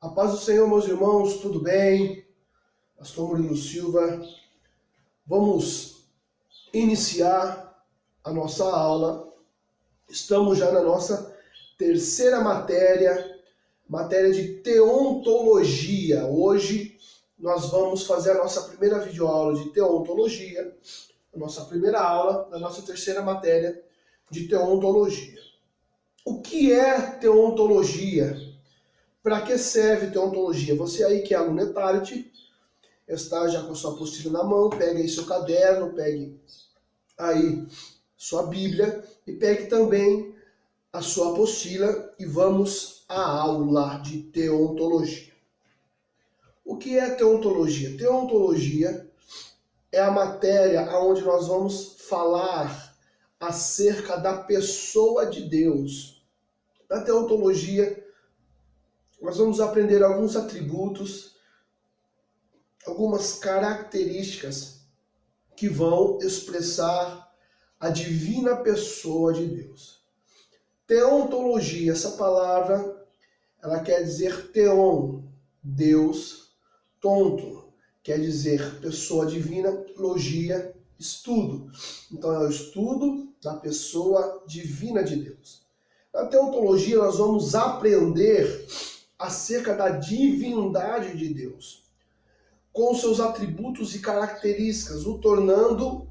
A paz do Senhor, meus irmãos, tudo bem? Pastor Murilo Silva. Vamos iniciar a nossa aula. Estamos já na nossa terceira matéria de teontologia. Hoje nós vamos fazer a nossa primeira videoaula de teontologia, a nossa primeira aula da nossa terceira matéria de teontologia. O que é teontologia? Para que serve teontologia? Você aí que é aluno Eternity, está já com a sua apostila na mão, pegue aí seu caderno, pegue aí sua Bíblia e pegue também a sua apostila e vamos à aula de teontologia. O que é teontologia? Teontologia é a matéria onde nós vamos falar acerca da pessoa de Deus. Na teontologia, nós vamos aprender alguns atributos, algumas características que vão expressar a divina pessoa de Deus. Teontologia, essa palavra, ela quer dizer teon, Deus, tonto, quer dizer pessoa divina, logia, estudo. Então é o estudo da pessoa divina de Deus. Na teontologia nós vamos aprender acerca da divindade de Deus, com seus atributos e características, o tornando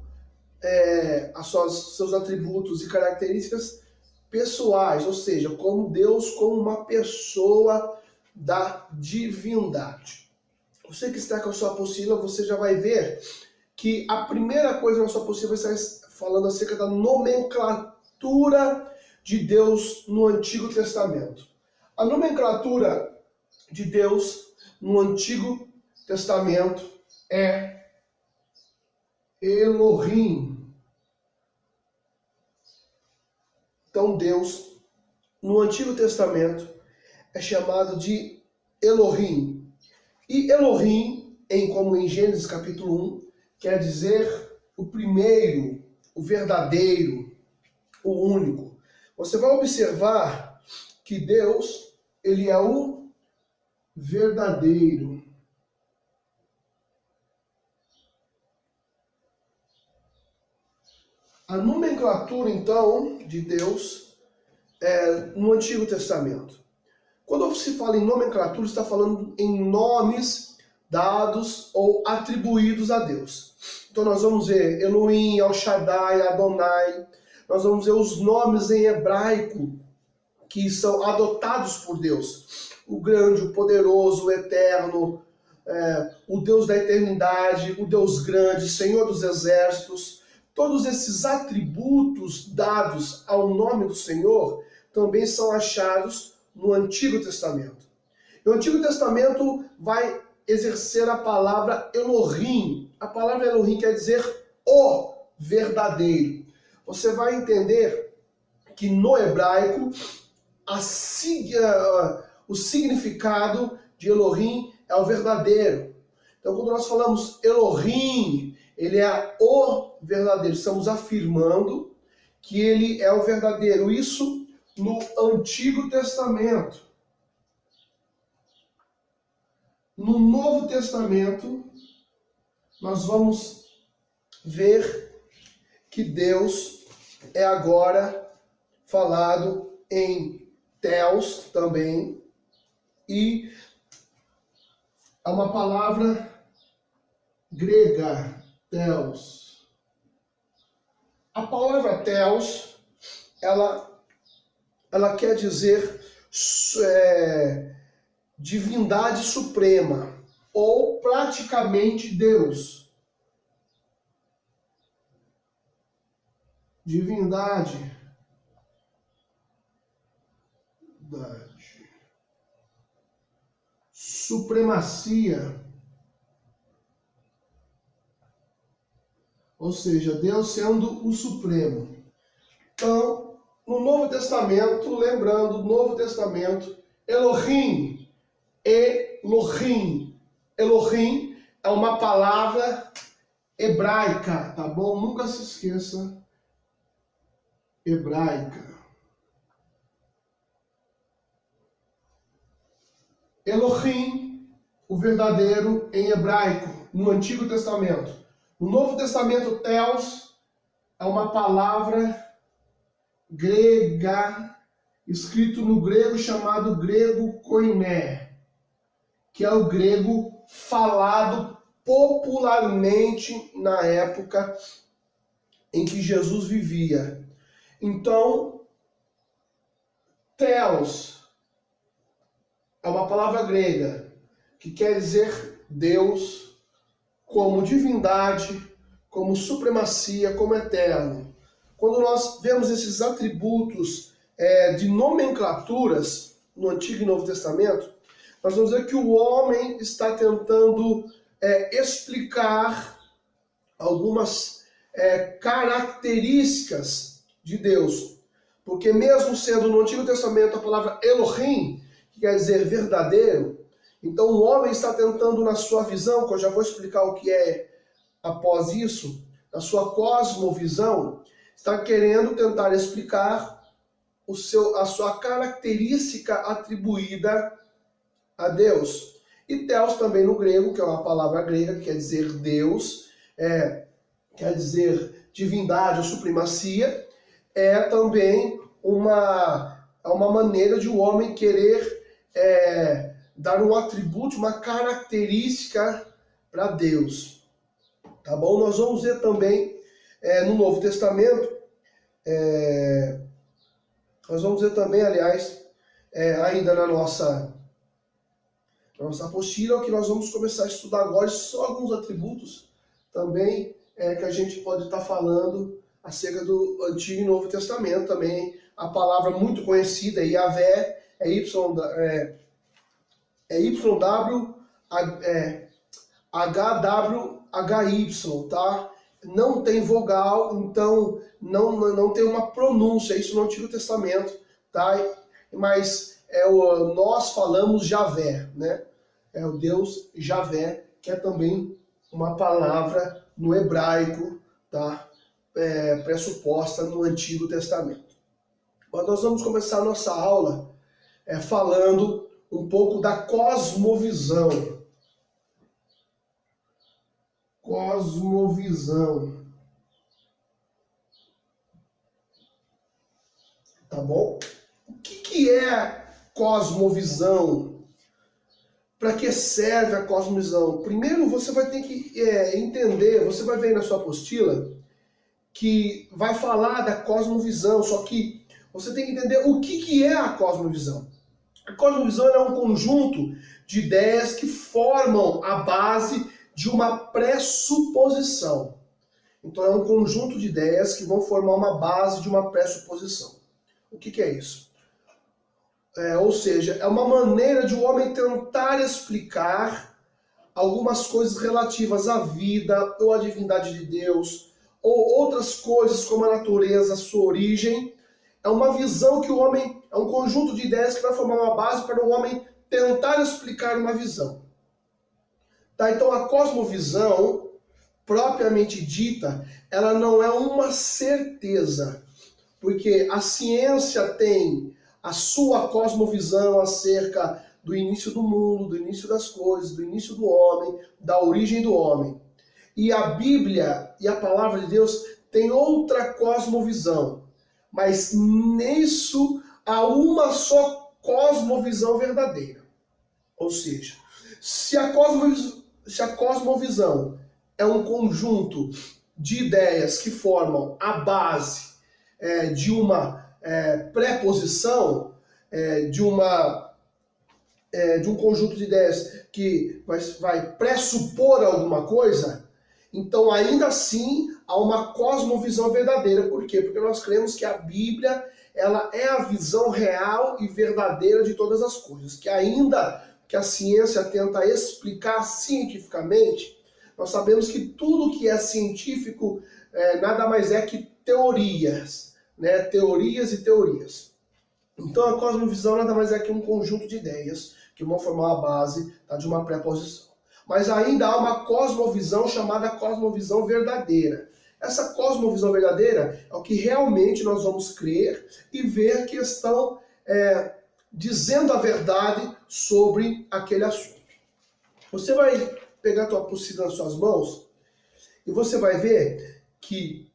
seus atributos e características pessoais, ou seja, como Deus, como uma pessoa da divindade. Você que está com a sua apostila, você já vai ver que a primeira coisa na sua apostila vai estar falando acerca da nomenclatura de Deus no Antigo Testamento. A nomenclatura de Deus no Antigo Testamento é Elohim. Então Deus, no Antigo Testamento, é chamado de Elohim. E Elohim, como em Gênesis capítulo 1, quer dizer o primeiro, o verdadeiro, o único. Você vai observar que Deus, ele é o verdadeiro. A nomenclatura, então, de Deus no Antigo Testamento. Quando se fala em nomenclatura, está falando em nomes dados ou atribuídos a Deus. Então nós vamos ver Elohim, El Shaddai, Adonai. Nós vamos ver os nomes em hebraico que são adotados por Deus. O grande, o poderoso, o eterno, o Deus da eternidade, o Deus grande, Senhor dos exércitos. Todos esses atributos dados ao nome do Senhor também são achados no Antigo Testamento. E o Antigo Testamento vai exercer a palavra Elohim. A palavra Elohim quer dizer o verdadeiro. Você vai entender que no hebraico o significado de Elohim é o verdadeiro. Então, quando nós falamos Elohim, ele é o verdadeiro. Estamos afirmando que ele é o verdadeiro. Isso no Antigo Testamento. No Novo Testamento, nós vamos ver que Deus é agora falado em Theos também, e é uma palavra grega, Theos. A palavra Theos, ela quer dizer divindade suprema, ou praticamente Deus. Divindade. Supremacia. Ou seja, Deus sendo o supremo. Então, no Novo Testamento, lembrando, Novo Testamento, Elohim. Elohim. Elohim é uma palavra hebraica, tá bom? Nunca se esqueça. Hebraica. Elohim, o verdadeiro em hebraico, no Antigo Testamento. No Novo Testamento, Theos é uma palavra grega, escrito no grego chamado grego koiné, que é o grego falado popularmente na época em que Jesus vivia. Então, Theos é uma palavra grega que quer dizer Deus como divindade, como supremacia, como eterno. Quando nós vemos esses atributos de nomenclaturas no Antigo e Novo Testamento, nós vamos ver que o homem está tentando explicar algumas características de Deus. Porque mesmo sendo no Antigo Testamento a palavra Elohim, que quer dizer verdadeiro, então o homem está tentando, na sua visão, que eu já vou explicar o que é após isso, na sua cosmovisão, está querendo tentar explicar a sua característica atribuída a Deus. E Theos também no grego, que é uma palavra grega que quer dizer Deus, quer dizer divindade ou supremacia, é também uma maneira de o homem querer dar um atributo, uma característica para Deus. Tá bom? Nós vamos ver também no Novo Testamento, nós vamos ver também, aliás, ainda na nossa apostila, o que nós vamos começar a estudar agora, só alguns atributos também que a gente pode estar falando acerca do Antigo e Novo Testamento também. A palavra muito conhecida, Yahvé, YHWH, tá? Não tem vogal, então não tem uma pronúncia, isso no Antigo Testamento, tá? Mas nós falamos Javé, né? É o Deus Javé, que é também uma palavra no hebraico, tá? Pressuposta no Antigo Testamento. Mas nós vamos começar a nossa aula falando um pouco da cosmovisão. Cosmovisão. Tá bom? O que é cosmovisão? Para que serve a cosmovisão? Primeiro você vai ter que entender, você vai ver na sua apostila, que vai falar da cosmovisão, só que você tem que entender o que é a cosmovisão. A cosmovisão é um conjunto de ideias que formam a base de uma pressuposição. Então é um conjunto de ideias que vão formar uma base de uma pressuposição. O que é isso? Ou seja, é uma maneira de o homem tentar explicar algumas coisas relativas à vida ou à divindade de Deus, ou outras coisas como a natureza, a sua origem. É uma visão que o homem, é um conjunto de ideias que vai formar uma base para o homem tentar explicar uma visão. Tá? Então a cosmovisão, propriamente dita, ela não é uma certeza, porque a ciência tem a sua cosmovisão acerca do início do mundo, do início das coisas, do início do homem, da origem do homem. E a Bíblia e a palavra de Deus tem outra cosmovisão, mas nisso há uma só cosmovisão verdadeira. Ou seja, se a cosmovisão é um conjunto de ideias que formam a base de uma preposição, de um conjunto de ideias que vai pressupor alguma coisa, então ainda assim há uma cosmovisão verdadeira. Por quê? Porque nós cremos que a Bíblia ela é a visão real e verdadeira de todas as coisas, que ainda que a ciência tenta explicar cientificamente, nós sabemos que tudo que é científico nada mais é que teorias, né? Teorias e teorias. Então a cosmovisão nada mais é que um conjunto de ideias que vão formar a base de uma preposição. Mas ainda há uma cosmovisão chamada cosmovisão verdadeira. Essa cosmovisão verdadeira é o que realmente nós vamos crer e ver que estão dizendo a verdade sobre aquele assunto. Você vai pegar a tua apostila nas suas mãos e você vai ver que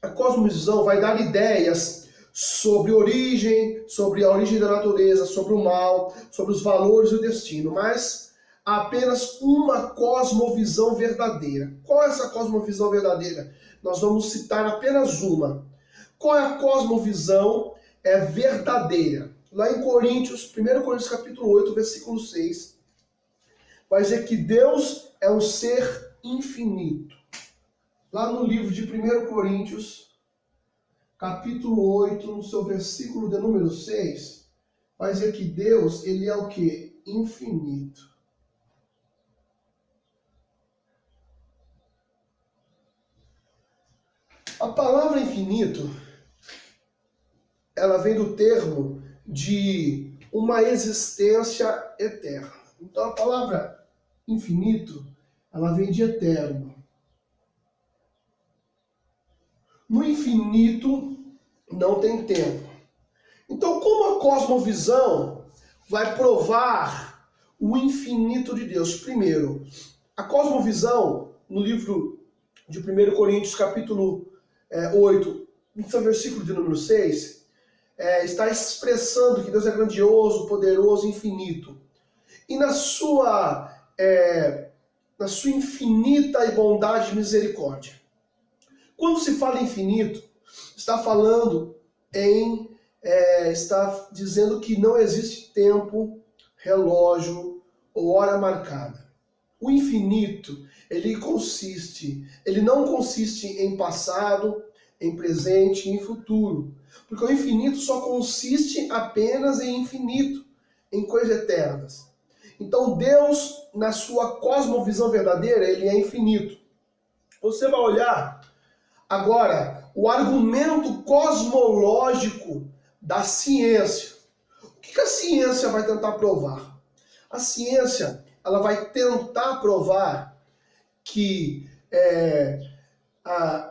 a cosmovisão vai dar ideias sobre a origem da natureza, sobre o mal, sobre os valores e o destino, mas há apenas uma cosmovisão verdadeira. Qual é essa cosmovisão verdadeira? Nós vamos citar apenas uma. Qual é a cosmovisão verdadeira? Lá em Coríntios, 1 Coríntios capítulo 8, versículo 6, vai dizer que Deus é um ser infinito. Lá no livro de 1 Coríntios, capítulo 8, no seu versículo de número 6, vai dizer que Deus, ele é o quê? Infinito. A palavra infinito, ela vem do termo de uma existência eterna. Então a palavra infinito, ela vem de eterno. No infinito não tem tempo. Então, como a cosmovisão vai provar o infinito de Deus? Primeiro, a cosmovisão, no livro de 1 Coríntios, capítulo 8, no seu versículo de número 6, está expressando que Deus é grandioso, poderoso, infinito. E na sua infinita e bondade e misericórdia. Quando se fala infinito, está falando está dizendo que não existe tempo, relógio ou hora marcada. O infinito, ele não consiste em passado, em presente e em futuro. Porque o infinito só consiste apenas em infinito, em coisas eternas. Então Deus, na sua cosmovisão verdadeira, ele é infinito. Você vai olhar agora o argumento cosmológico da ciência. O que a ciência vai tentar provar? A ciência, ela vai tentar provar que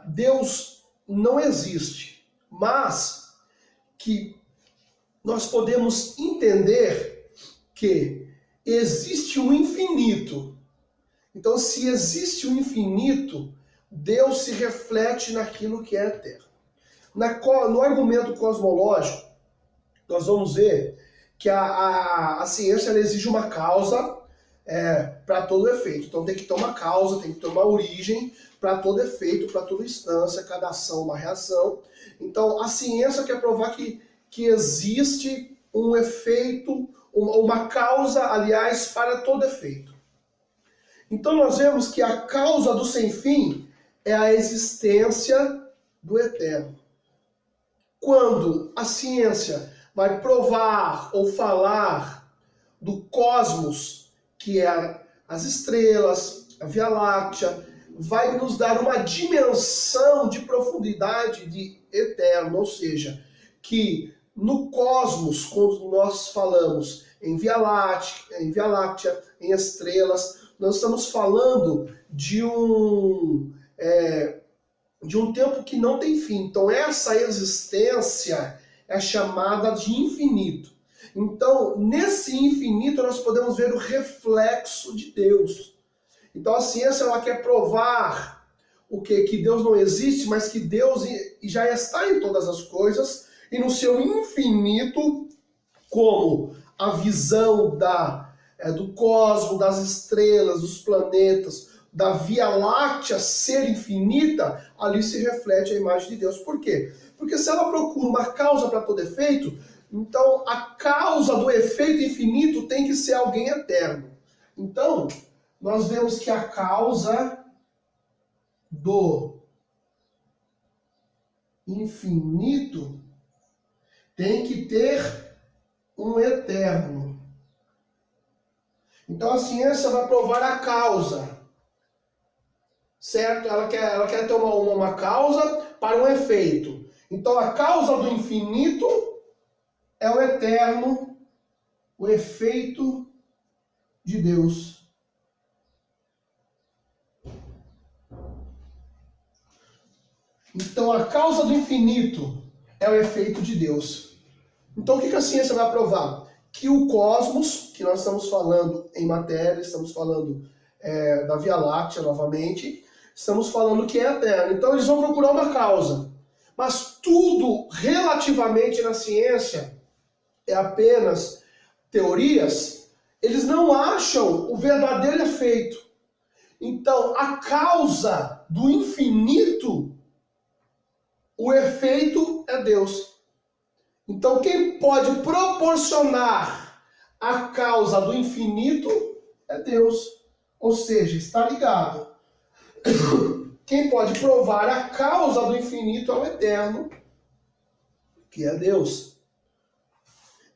Deus não existe, mas que nós podemos entender que existe um infinito. Então, se existe um infinito, Deus se reflete naquilo que é eterno. No argumento cosmológico, nós vamos ver que a ciência ela exige uma causa para todo efeito. Então tem que ter uma causa, tem que ter uma origem para todo efeito, para toda instância, cada ação, uma reação. Então a ciência quer provar que existe um efeito, uma causa, aliás, para todo efeito. Então nós vemos que a causa do sem fim é a existência do eterno. Quando a ciência vai provar ou falar do cosmos, que é as estrelas, a Via Láctea, vai nos dar uma dimensão de profundidade de eterno, ou seja, que no cosmos, quando nós falamos em Via Láctea, em estrelas, nós estamos falando de um tempo que não tem fim. Então essa existência é chamada de infinito. Então nesse infinito nós podemos ver o reflexo de Deus. Então a ciência ela quer provar o quê? Que Deus não existe, mas que Deus já está em todas as coisas e no seu infinito, como a visão do cosmos, das estrelas, dos planetas, da Via Láctea ser infinita, ali se reflete a imagem de Deus. Por quê? Porque se ela procura uma causa para todo efeito, então a causa do efeito infinito tem que ser alguém eterno. Então, nós vemos que a causa do infinito tem que ter um eterno. Então a ciência vai provar a causa. Certo? Ela quer ter uma causa para um efeito. Então a causa do infinito é o eterno, o efeito de Deus. Então a causa do infinito é o efeito de Deus. Então o que a ciência vai provar? que o cosmos, que nós estamos falando em matéria, estamos falando da Via Láctea novamente, estamos falando que é eterno. Então eles vão procurar uma causa. Mas tudo relativamente na ciência é apenas teorias. Eles não acham o verdadeiro efeito. Então, a causa do infinito, o efeito é Deus. Então, quem pode proporcionar a causa do infinito é Deus. Ou seja, está ligado. Quem pode provar a causa do infinito é o eterno, que é Deus.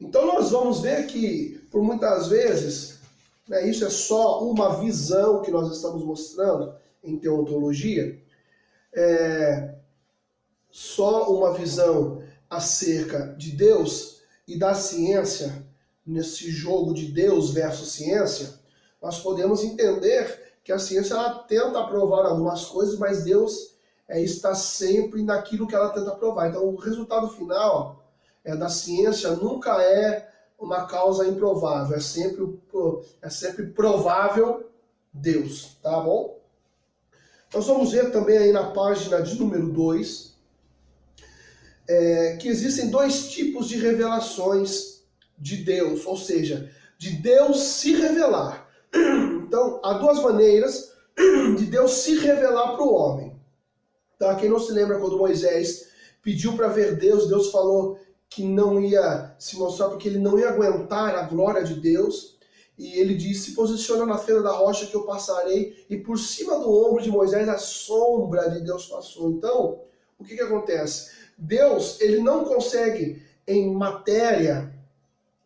Então nós vamos ver que, por muitas vezes, isso é só uma visão que nós estamos mostrando em teontologia, só uma visão acerca de Deus e da ciência, nesse jogo de Deus versus ciência, nós podemos entender que a ciência ela tenta provar algumas coisas, mas Deus está sempre naquilo que ela tenta provar. Então o resultado final da ciência nunca é uma causa improvável, é sempre provável Deus, tá bom? Nós vamos ver também aí na página de número 2, que existem dois tipos de revelações de Deus, ou seja, de Deus se revelar. Então, há duas maneiras de Deus se revelar para o homem. Tá? Quem não se lembra quando Moisés pediu para ver Deus, Deus falou que não ia se mostrar porque ele não ia aguentar a glória de Deus. E ele disse, se posiciona na feira da rocha que eu passarei. E por cima do ombro de Moisés a sombra de Deus passou. Então, o que acontece? Deus, ele não consegue em matéria,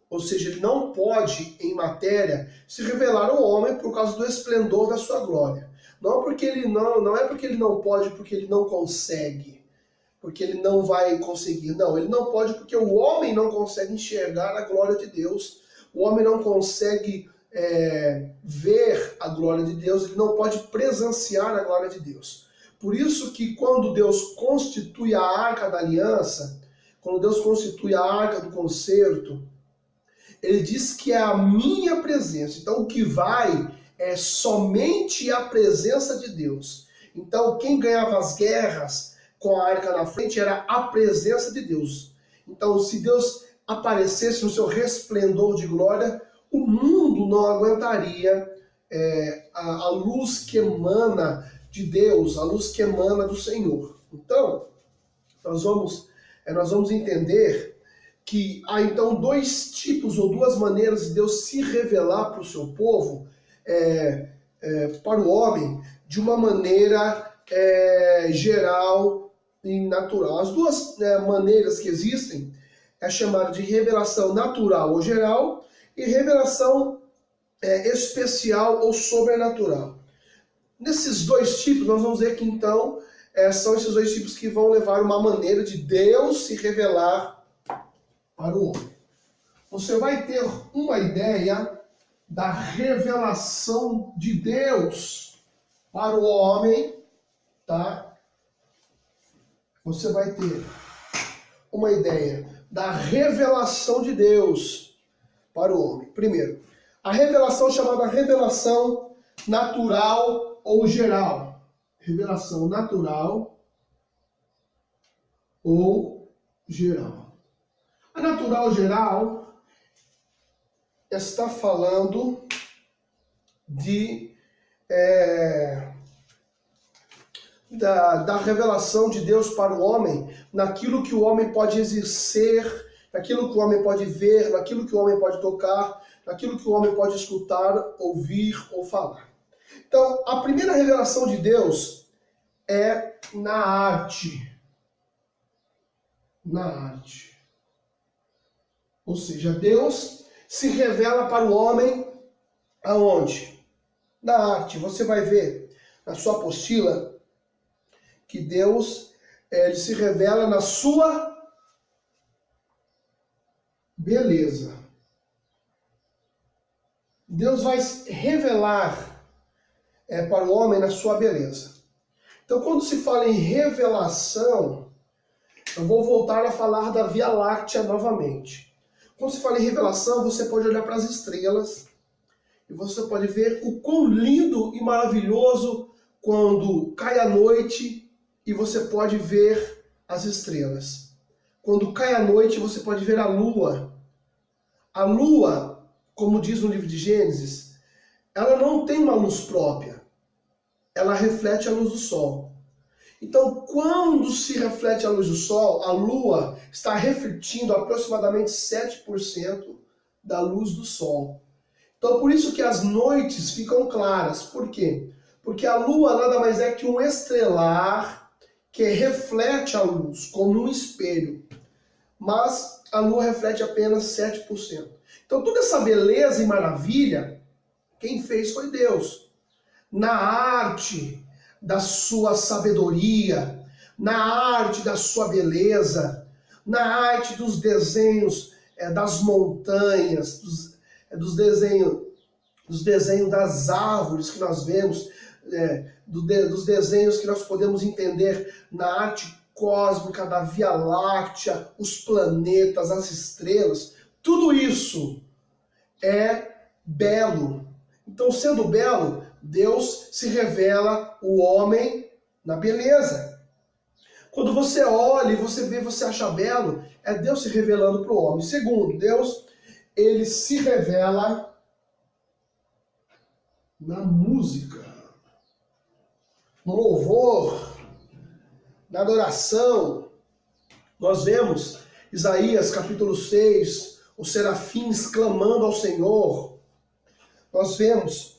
ou seja, ele não pode em matéria se revelar ao homem por causa do esplendor da sua glória. Não é porque ele não pode, porque ele não consegue, porque ele não vai conseguir. Não, ele não pode porque o homem não consegue enxergar a glória de Deus. O homem não consegue ver a glória de Deus, ele não pode presenciar a glória de Deus. Por isso que quando Deus constitui a Arca da Aliança, quando Deus constitui a Arca do Concerto, ele diz que é a minha presença. Então o que vai é somente a presença de Deus. Então quem ganhava as guerras com a arca na frente era a presença de Deus. Então se Deus aparecesse no seu resplendor de glória, o mundo não aguentaria a luz que emana de Deus, a luz que emana do Senhor. Então nós vamos entender que há então dois tipos ou duas maneiras de Deus se revelar para o seu povo, para o homem, de uma maneira geral e natural. As duas maneiras que existem é chamada de revelação natural ou geral e revelação especial ou sobrenatural. Nesses dois tipos, nós vamos ver que então são esses dois tipos que vão levar uma maneira de Deus se revelar para o homem. Você vai ter uma ideia da revelação de Deus para o homem, tá? Você vai ter uma ideia da revelação de Deus para o homem. Primeiro, a revelação chamada revelação natural ou geral. Revelação natural ou geral. A natural geral está falando da revelação de Deus para o homem, naquilo que o homem pode exercer, naquilo que o homem pode ver, naquilo que o homem pode tocar, naquilo que o homem pode escutar, ouvir ou falar. Então, a primeira revelação de Deus é na arte. Na arte. Ou seja, Deus se revela para o homem aonde? Na arte. Você vai ver na sua apostila que Deus ele se revela na sua beleza. Deus vai revelar para o homem na sua beleza. Então, quando se fala em revelação, eu vou voltar a falar da Via Láctea novamente. Quando se fala em revelação, você pode olhar para as estrelas e você pode ver o quão lindo e maravilhoso quando cai a noite e você pode ver as estrelas. Quando cai a noite, você pode ver a lua. A lua, como diz no livro de Gênesis, ela não tem uma luz própria. Ela reflete a luz do sol. Então, quando se reflete a luz do sol, a lua está refletindo aproximadamente 7% da luz do sol. Então, por isso que as noites ficam claras. Por quê? Porque a lua nada mais é que um estrelar que reflete a luz, como um espelho. Mas a lua reflete apenas 7%. Então, toda essa beleza e maravilha, quem fez foi Deus. Na arte da sua sabedoria, na arte da sua beleza, na arte dos desenhos das montanhas, dos desenhos das árvores que nós vemos, dos desenhos que nós podemos entender na arte cósmica da Via Láctea, os planetas, as estrelas, tudo isso é belo. Então, sendo belo, Deus se revela o homem na beleza. Quando você olha e você vê, você acha belo, é Deus se revelando para o homem. Segundo, Deus, ele se revela na música, no louvor, na adoração. Nós vemos Isaías capítulo 6, os serafins clamando ao Senhor. Nós vemos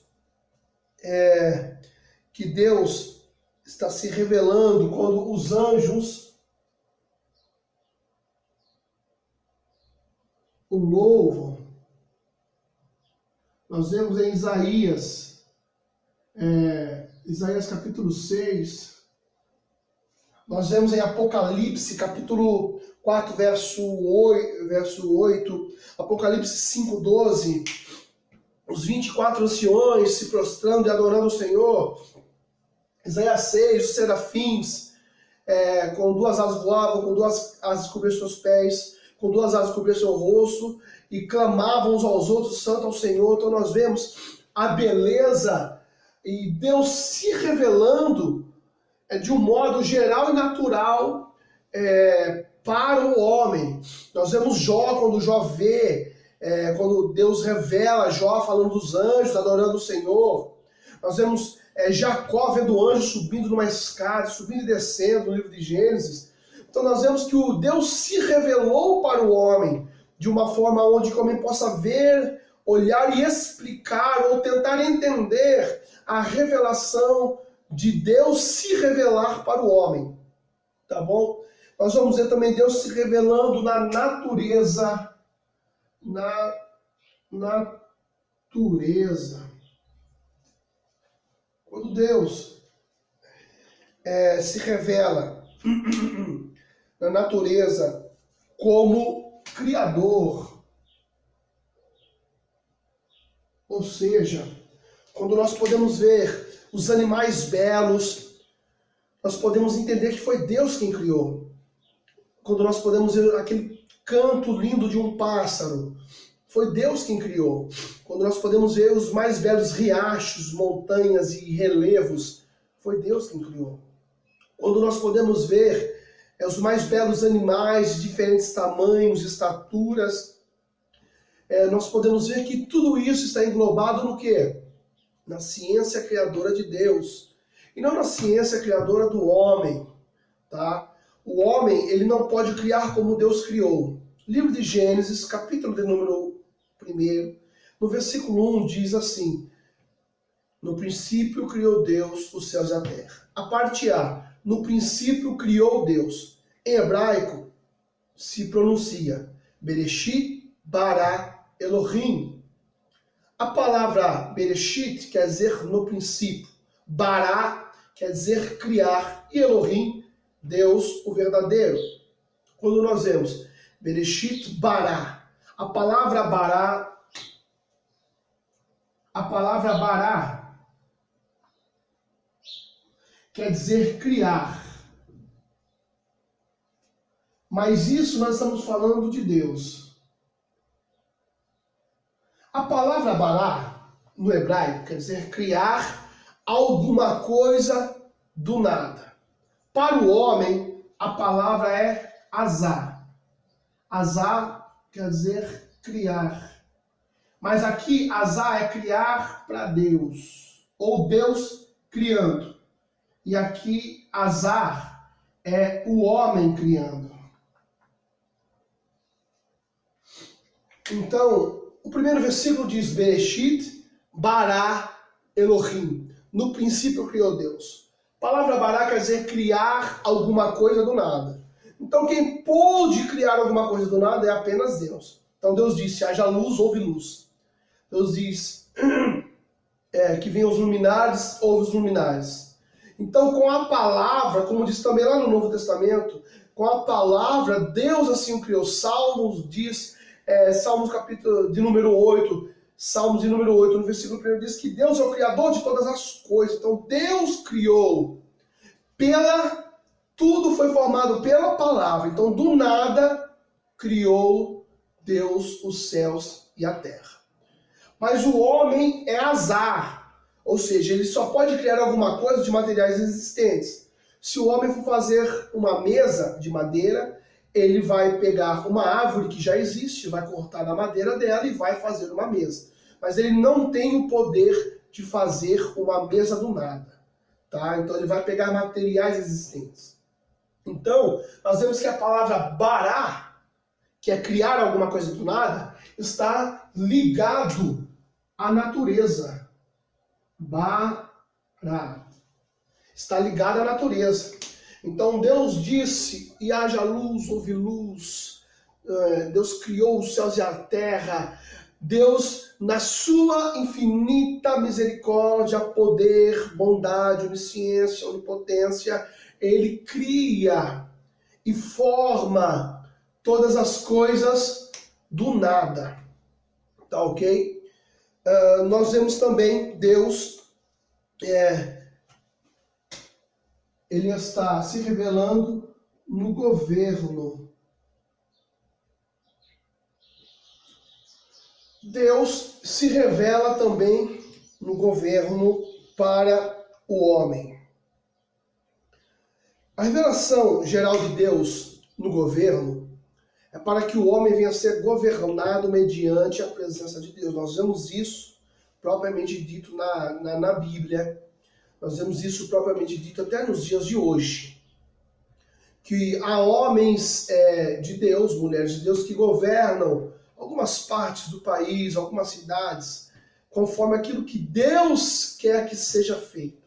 que Deus está se revelando quando os anjos o louvam. Nós vemos em Isaías capítulo 6, nós vemos em Apocalipse capítulo 4, verso 8, Apocalipse 5, 12, os 24 anciões se prostrando e adorando o Senhor. Isaías 6, os serafins, com duas asas voavam, com duas asas cobriam seus pés, com duas asas cobriam seu rosto, e clamavam uns aos outros, santo ao Senhor. Então nós vemos a beleza e Deus se revelando de um modo geral e natural para o homem. Nós vemos Jó, quando Jó vê, quando Deus revela Jó falando dos anjos, adorando o Senhor. Nós vemos Jacó vendo o anjo subindo numa escada, subindo e descendo no livro de Gênesis. Então nós vemos que o Deus se revelou para o homem de uma forma onde o homem possa ver, olhar e explicar ou tentar entender a revelação de Deus se revelar para o homem. Tá bom? Nós vamos ver também Deus se revelando na natureza. Na natureza. Quando Deus se revela na natureza como Criador, ou seja, quando nós podemos ver os animais belos, nós podemos entender que foi Deus quem criou. Quando nós podemos ver aquele canto lindo de um pássaro, foi Deus quem criou. Quando nós podemos ver os mais belos riachos, montanhas e relevos, foi Deus quem criou. Quando nós podemos ver os mais belos animais de diferentes tamanhos, estaturas, nós podemos ver que tudo isso está englobado no quê? Na ciência criadora de Deus. E não na ciência criadora do homem. Tá? O homem, ele não pode criar como Deus criou. Livro de Gênesis, capítulo de número 1, no versículo 1 diz assim: no princípio criou Deus os céus e a terra. A parte A, no princípio criou Deus. Em hebraico se pronuncia Bereshit bara Elohim. A palavra Bereshit quer dizer no princípio. Bara quer dizer criar. E Elohim, Deus o verdadeiro. Quando nós vemos Bereshit bara, a palavra bara quer dizer criar. Mas isso nós estamos falando de Deus. palavra bará, no hebraico, quer dizer criar alguma coisa do nada. Para o homem, a palavra é azar. Azar quer dizer criar. Mas aqui, azar é criar para Deus, ou Deus criando. E aqui, azar é o homem criando. Então, o primeiro versículo diz, Bereshit bara Elohim. No princípio criou Deus. A palavra bará quer dizer criar alguma coisa do nada. Então, quem pôde criar alguma coisa do nada é apenas Deus. Então, Deus disse, haja luz, houve luz. Deus diz que venham os luminares, houve os luminares. Então, com a palavra, como diz também lá no Novo Testamento, com a palavra, Deus assim o criou. Salmos diz, Salmos capítulo de número 8, Salmos de número 8, no versículo 1, diz que Deus é o criador de todas as coisas. Então, Deus criou tudo foi formado pela palavra. Então, do nada, criou Deus os céus e a terra. Mas o homem é azar, ou seja, ele só pode criar alguma coisa de materiais existentes. Se o homem for fazer uma mesa de madeira, ele vai pegar uma árvore que já existe, vai cortar a madeira dela e vai fazer uma mesa. Mas ele não tem o poder de fazer uma mesa do nada. Tá? Então ele vai pegar materiais existentes. Então, nós vemos que a palavra bará, que é criar alguma coisa do nada, está ligado à natureza. Bará. Está ligado à natureza. Então Deus disse, e haja luz, houve luz. Deus criou os céus e a terra. Deus, na sua infinita misericórdia, poder, bondade, onisciência, onipotência, Ele cria e forma todas as coisas do nada. Tá ok? Nós vemos também Deus, Ele está se revelando no governo. Deus se revela também no governo para o homem. A revelação geral de Deus no governo é para que o homem venha a ser governado mediante a presença de Deus. Nós vemos isso propriamente dito na Bíblia. Nós vemos isso propriamente dito até nos dias de hoje. Que há homens de Deus, mulheres de Deus, que governam algumas partes do país, algumas cidades, conforme aquilo que Deus quer que seja feito.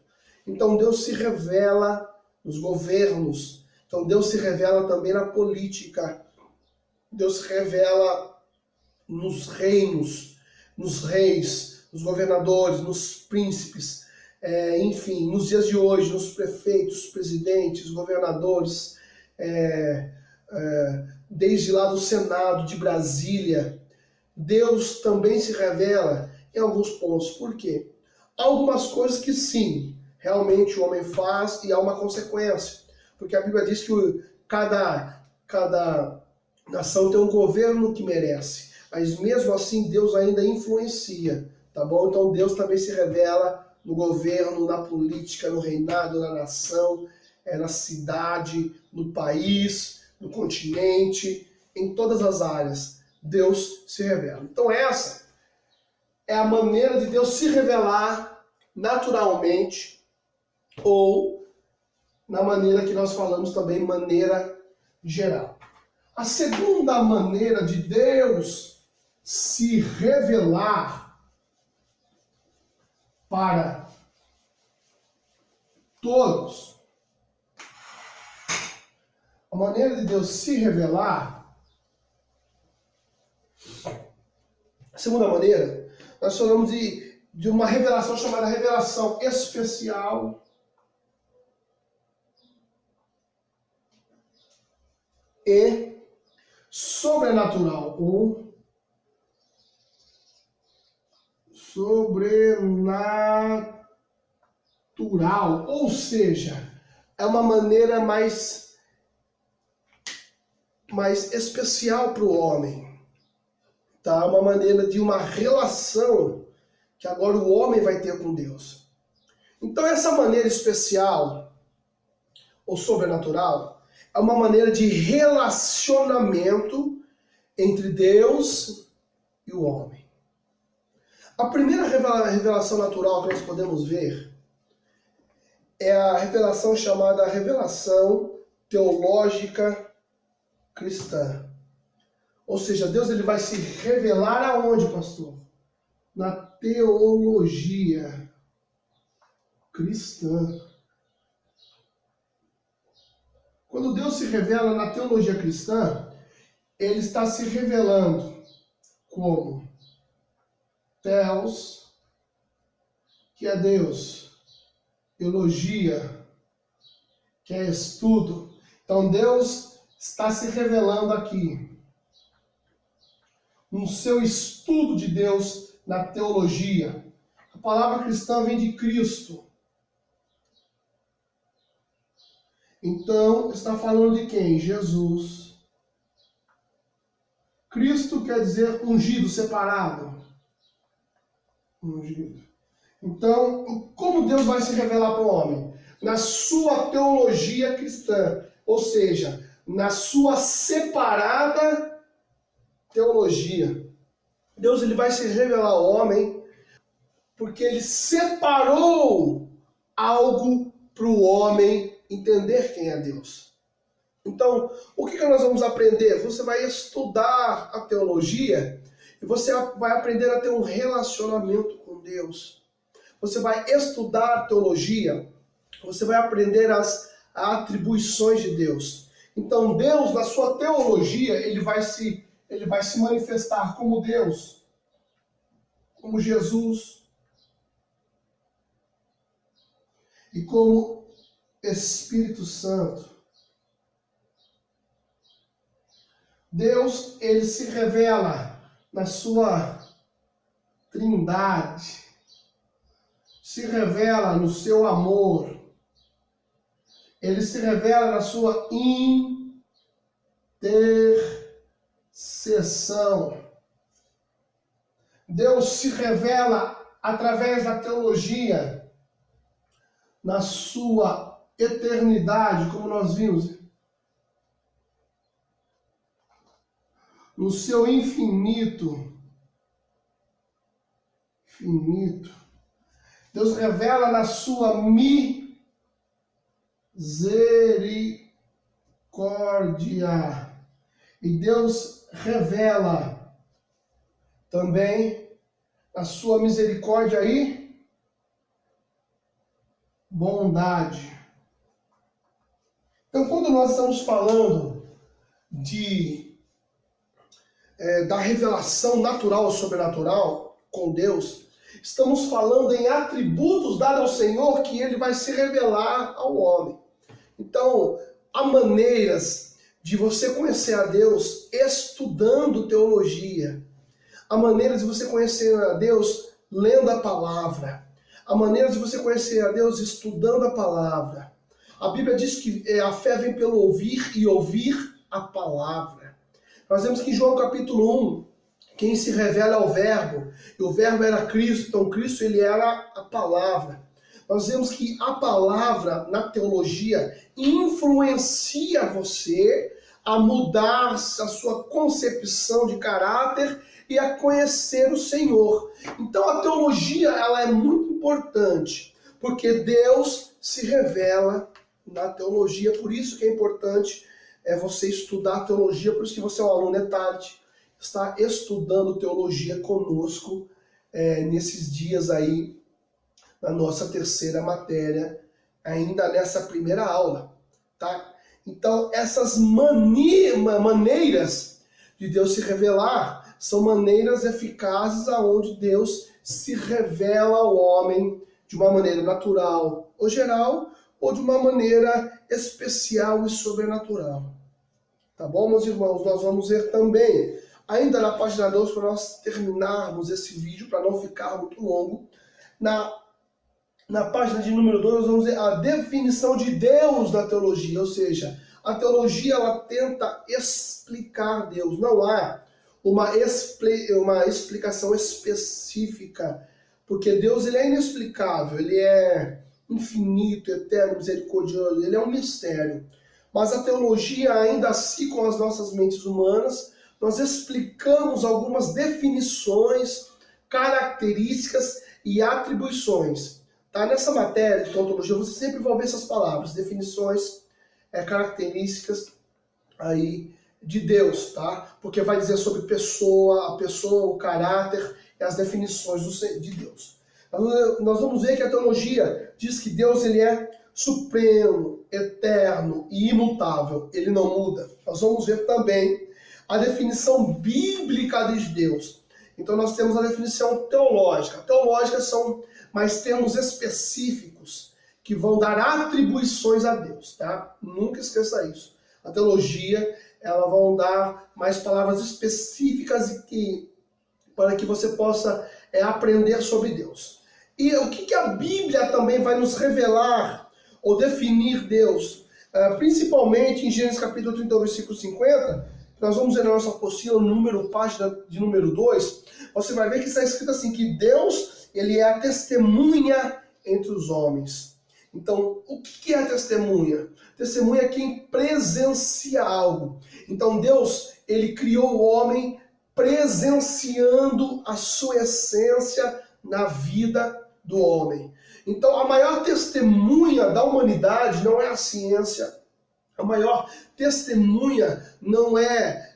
Então Deus se revela nos governos. Então Deus se revela também na política. Deus se revela nos reinos, nos reis, nos governadores, nos príncipes, enfim, nos dias de hoje, nos prefeitos, presidentes, governadores, desde lá do Senado de Brasília. Deus também se revela em alguns pontos. Por quê? Há algumas coisas que sim, realmente o homem faz e há uma consequência. Porque a Bíblia diz que cada nação tem um governo que merece. Mas mesmo assim Deus ainda influencia. Tá bom? Então Deus também se revela no governo, na política, no reinado, na nação, na cidade, no país, no continente, em todas as áreas, Deus se revela. Então essa é a maneira de Deus se revelar naturalmente, ou na maneira que nós falamos também, maneira geral. A segunda maneira de Deus se revelar para todos, a maneira de Deus se revelar, a segunda maneira, nós falamos de uma revelação chamada revelação especial e sobrenatural, ou sobrenatural, ou seja, é uma maneira mais especial para o homem. tá? Uma maneira de uma relação que agora o homem vai ter com Deus. Então essa maneira especial ou sobrenatural é uma maneira de relacionamento entre Deus e o homem. A primeira revelação natural que nós podemos ver é a revelação chamada revelação teológica cristã. Ou seja, Deus ele vai se revelar aonde, pastor? Na teologia cristã. Quando Deus se revela na teologia cristã, ele está se revelando como Theos, que é Deus, teologia, que é estudo. Então Deus está se revelando aqui no seu estudo de Deus na teologia. A palavra cristã vem de Cristo. Então, está falando de quem? Jesus. Cristo quer dizer ungido, separado. Ungido. Então, como Deus vai se revelar para o homem? Na sua teologia cristã. Ou seja, na sua separada teologia. Deus ele vai se revelar ao homem porque ele separou algo para o homem entender quem é Deus. Então, o que nós vamos aprender? Você vai estudar a teologia e você vai aprender a ter um relacionamento com Deus. Você vai estudar a teologia, você vai aprender as atribuições de Deus. Então, Deus, na sua teologia, ele vai se manifestar como Deus, como Jesus e como Espírito Santo. Deus, ele se revela na sua trindade, se revela no seu amor, ele se revela na sua intercessão. Deus se revela através da teologia na sua eternidade, como nós vimos, no seu infinito. Deus revela na sua misericórdia. E Deus revela também a sua misericórdia e bondade. Então, quando nós estamos falando da revelação natural ou sobrenatural com Deus, estamos falando em atributos dados ao Senhor que ele vai se revelar ao homem. Então, há maneiras de você conhecer a Deus estudando teologia. Há maneiras de você conhecer a Deus lendo a palavra. Há maneiras de você conhecer a Deus estudando a palavra. A Bíblia diz que a fé vem pelo ouvir e ouvir a palavra. Nós vemos que em João capítulo 1, quem se revela é o Verbo, e o Verbo era Cristo, então Cristo ele era a palavra. Nós vemos que a palavra na teologia influencia você a mudar a sua concepção de caráter e a conhecer o Senhor. Então a teologia ela é muito importante, porque Deus se revela na teologia. Por isso que é importante você estudar teologia, por isso que você é um aluno ETAD, está estudando teologia conosco nesses dias aí, na nossa terceira matéria, ainda nessa primeira aula, tá? Então, essas maneiras de Deus se revelar são maneiras eficazes aonde Deus se revela ao homem de uma maneira natural ou geral, ou de uma maneira especial e sobrenatural. Tá bom, meus irmãos? Nós vamos ver também, ainda na página 2, para nós terminarmos esse vídeo, para não ficar muito longo, na página de número 2, nós vamos ver a definição de Deus na teologia, ou seja, a teologia ela tenta explicar Deus. Não há uma explicação específica, porque Deus ele é inexplicável, ele é infinito, eterno, misericordioso, ele é um mistério. Mas a teologia, ainda assim, com as nossas mentes humanas, nós explicamos algumas definições, características e atribuições. Tá? Nessa matéria de teologia, você sempre vai ver essas palavras, definições, características aí de Deus, tá? Porque vai dizer sobre a pessoa, o caráter e as definições de Deus. Nós vamos ver que a teologia diz que Deus ele é supremo, eterno e imutável. Ele não muda. Nós vamos ver também a definição bíblica de Deus. Então nós temos a definição teológica. Teológica são mais termos específicos que vão dar atribuições a Deus, tá? Nunca esqueça isso. A teologia, ela vai dar mais palavras específicas para que você possa aprender sobre Deus. E o que a Bíblia também vai nos revelar ou definir Deus? Principalmente em Gênesis capítulo 31, versículo 50, nós vamos ver na nossa apostila, página de número 2, você vai ver que está escrito assim, que Deus ele é a testemunha entre os homens. Então, o que é a testemunha? Testemunha é quem presencia algo. Então, Deus, ele criou o homem presenciando a sua essência na vida do homem. Então, a maior testemunha da humanidade não é a ciência. A maior testemunha não é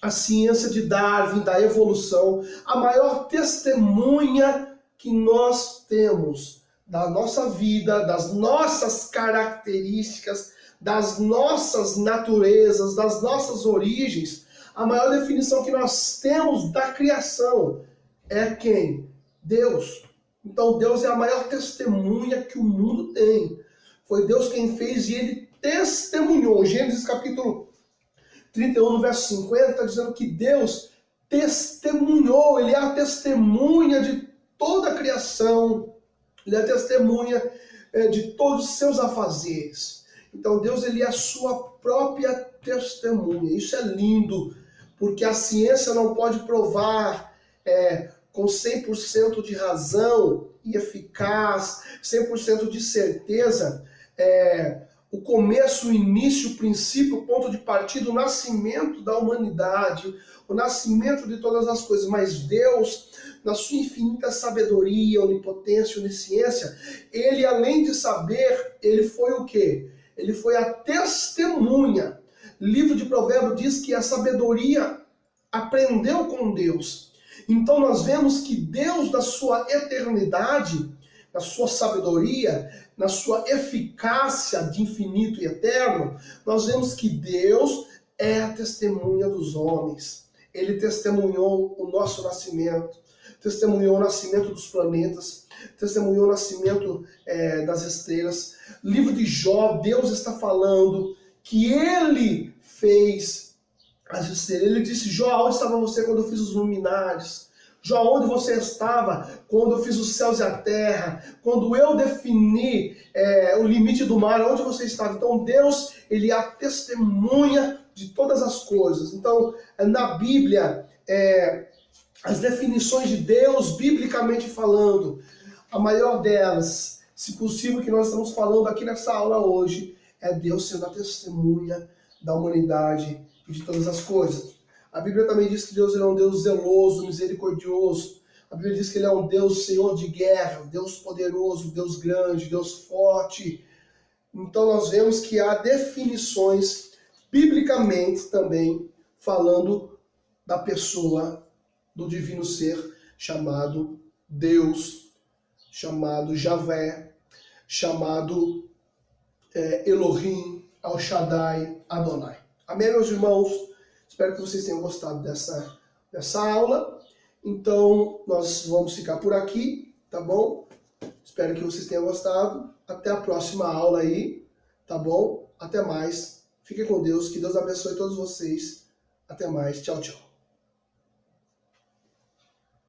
a ciência de Darwin, da evolução. A maior testemunha que nós temos da nossa vida, das nossas características, das nossas naturezas, das nossas origens, a maior definição que nós temos da criação é quem? Deus. Então Deus é a maior testemunha que o mundo tem. Foi Deus quem fez e ele testemunhou. Gênesis capítulo 31, no verso 50, está dizendo que Deus testemunhou, ele é a testemunha de toda a criação, ele é a testemunha de todos os seus afazeres. Então Deus ele é a sua própria testemunha. Isso é lindo, porque a ciência não pode provar com 100% de razão e eficaz, 100% de certeza, o começo, o início, o princípio, o ponto de partida, o nascimento da humanidade, o nascimento de todas as coisas. Mas Deus, na sua infinita sabedoria, onipotência, onisciência, ele, além de saber, ele foi o quê? Ele foi a testemunha. O livro de Provérbios diz que a sabedoria aprendeu com Deus. Então nós vemos que Deus, na sua eternidade, na sua sabedoria, na sua eficácia de infinito e eterno, nós vemos que Deus é a testemunha dos homens. Ele testemunhou o nosso nascimento, testemunhou o nascimento dos planetas, testemunhou o nascimento das estrelas. Livro de Jó, Deus está falando que ele fez as estrelas. Ele disse: Jó, onde estava você quando eu fiz os luminares? Jó, onde você estava quando eu fiz os céus e a terra? Quando eu defini o limite do mar, onde você estava? Então Deus, ele é a testemunha de todas as coisas. Então, na Bíblia, as definições de Deus, biblicamente falando, a maior delas, se possível, que nós estamos falando aqui nessa aula hoje, é Deus sendo a testemunha da humanidade e de todas as coisas. A Bíblia também diz que Deus é um Deus zeloso, misericordioso. A Bíblia diz que ele é um Deus Senhor de guerra, Deus poderoso, Deus grande, Deus forte. Então nós vemos que há definições, biblicamente também, falando da pessoa do divino ser chamado Deus, chamado Javé, chamado Elohim, El Shaddai, Adonai. Amém, meus irmãos? Espero que vocês tenham gostado dessa aula. Então, nós vamos ficar por aqui, tá bom? Espero que vocês tenham gostado. Até a próxima aula aí, tá bom? Até mais. Fiquem com Deus. Que Deus abençoe todos vocês. Até mais. Tchau, tchau.